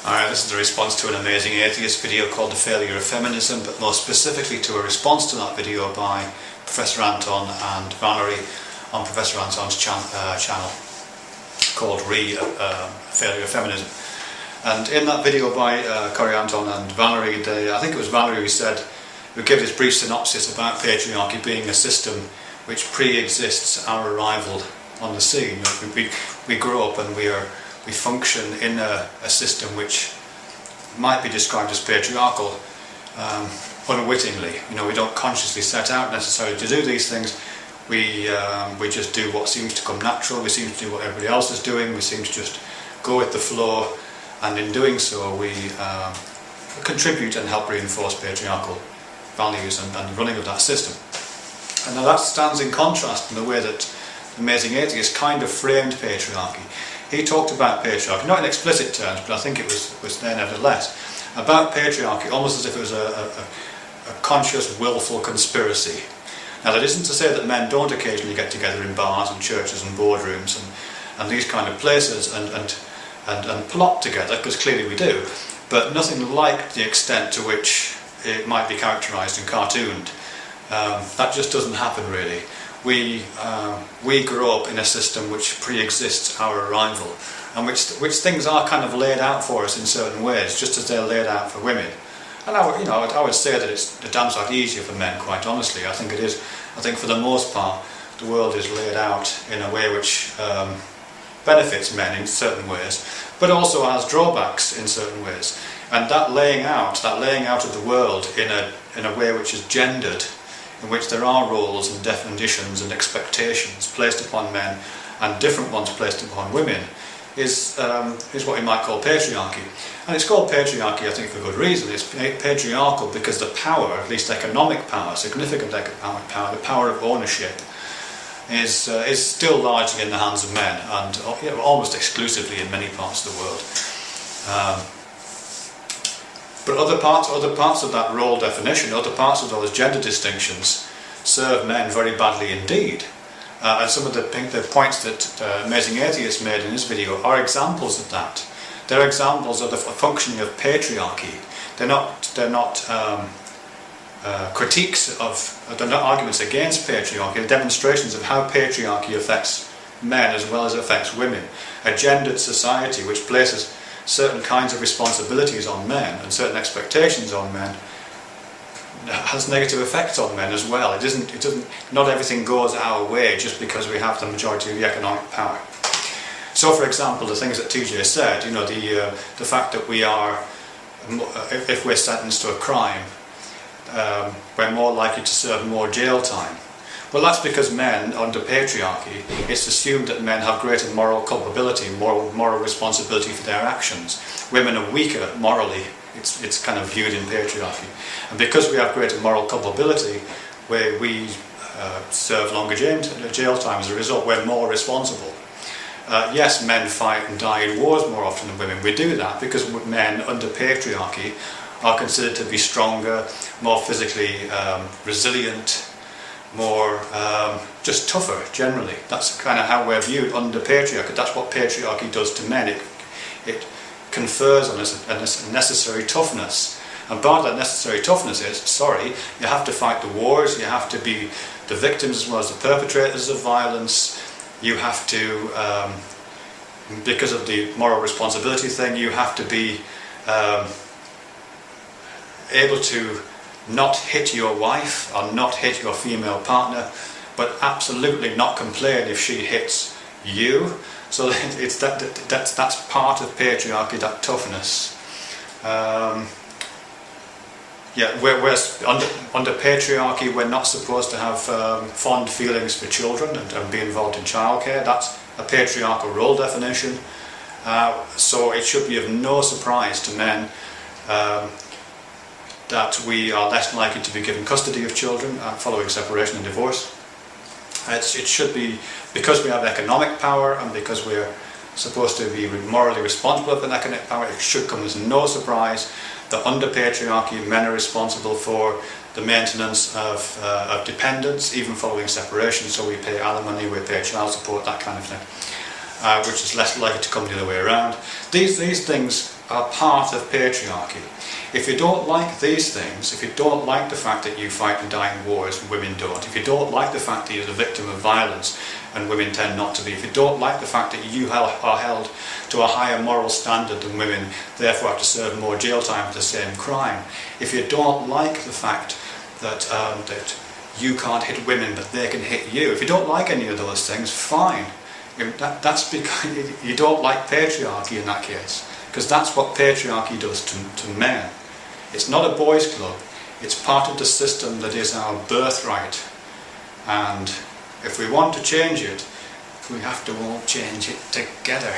Alright, this is a response to an Amazing Atheist video called The Failure of Feminism, but more specifically to a response to that video by Professor Anton and Valerie on Professor Anton's channel called Failure of Feminism. And in that video by Corey Anton and Valerie, I think it was Valerie who gave this brief synopsis about patriarchy being a system which pre-exists our arrival on the scene. We grow up and we function in a system which might be described as patriarchal unwittingly. You know, we don't consciously set out necessarily to do these things. We just do what seems to come natural. We seem to do what everybody else is doing. We seem to just go with the flow, and in doing so we contribute and help reinforce patriarchal values and the running of that system. And now that stands in contrast in the way that Amazing Atheist kind of framed patriarchy. He talked about patriarchy, not in explicit terms, but I think it was there nevertheless, about patriarchy almost as if it was a conscious, willful conspiracy. Now that isn't to say that men don't occasionally get together in bars and churches and boardrooms and these kind of places and plot together, because clearly we do, but nothing like the extent to which it might be characterised and cartooned. That just doesn't happen really. We grow up in a system which pre-exists our arrival, and which things are kind of laid out for us in certain ways, just as they're laid out for women. And I would say that it's a damn sight easier for men, quite honestly. I think it is. I think for the most part, the world is laid out in a way which benefits men in certain ways, but also has drawbacks in certain ways. And that laying out of the world in a way which is gendered, in which there are roles and definitions and expectations placed upon men and different ones placed upon women, is what we might call patriarchy. And it's called patriarchy, I think, for good reason. It's patriarchal because the power, at least economic power, significant economic power, the power of ownership, is still largely in the hands of men, and almost exclusively in many parts of the world. But other parts of that role definition, other parts of those gender distinctions, serve men very badly indeed. And some of the points that Amazing Atheist made in his video are examples of that. They're examples of the functioning of patriarchy. They're not critiques of, they're not arguments against patriarchy. They're demonstrations of how patriarchy affects men as well as affects women. A gendered society which places certain kinds of responsibilities on men and certain expectations on men has negative effects on men as well. Not everything goes our way just because we have the majority of the economic power. So, for example, the things that TJ said, you know, the fact that we are, if we're sentenced to a crime, we're more likely to serve more jail time. Well, that's because men, under patriarchy, it's assumed that men have greater moral culpability, moral responsibility for their actions. Women are weaker morally. It's kind of viewed in patriarchy. And because we have greater moral culpability, we serve longer jail time as a result, we're more responsible. Yes, men fight and die in wars more often than women. We do that because men, under patriarchy, are considered to be stronger, more physically resilient, more just tougher generally. That's kind of how we're viewed under patriarchy. That's what patriarchy does to men. It confers on us a necessary toughness, and part of that necessary toughness is, you have to fight the wars, you have to be the victims as well as the perpetrators of violence, you have to, because of the moral responsibility thing, you have to be able to not hit your wife or not hit your female partner, but absolutely not complain if she hits you. So that's part of patriarchy, that toughness. Whereas under patriarchy, we're not supposed to have fond feelings for children and be involved in childcare. That's a patriarchal role definition. So it should be of no surprise to men that we are less likely to be given custody of children following separation and divorce. It should be, because we have economic power and because we're supposed to be morally responsible for economic power, it should come as no surprise that under patriarchy men are responsible for the maintenance of dependents, even following separation. So we pay alimony, we pay child support, that kind of thing, which is less likely to come the other way around. These things are part of patriarchy. If you don't like these things, if you don't like the fact that you fight and die in wars and women don't, if you don't like the fact that you're the victim of violence and women tend not to be, if you don't like the fact that you are held to a higher moral standard than women, therefore have to serve more jail time for the same crime, if you don't like the fact that that you can't hit women but they can hit you, if you don't like any of those things, fine. That's because you don't like patriarchy in that case, because that's what patriarchy does to men. It's not a boys' club, it's part of the system that is our birthright, and if we want to change it, we have to all change it together.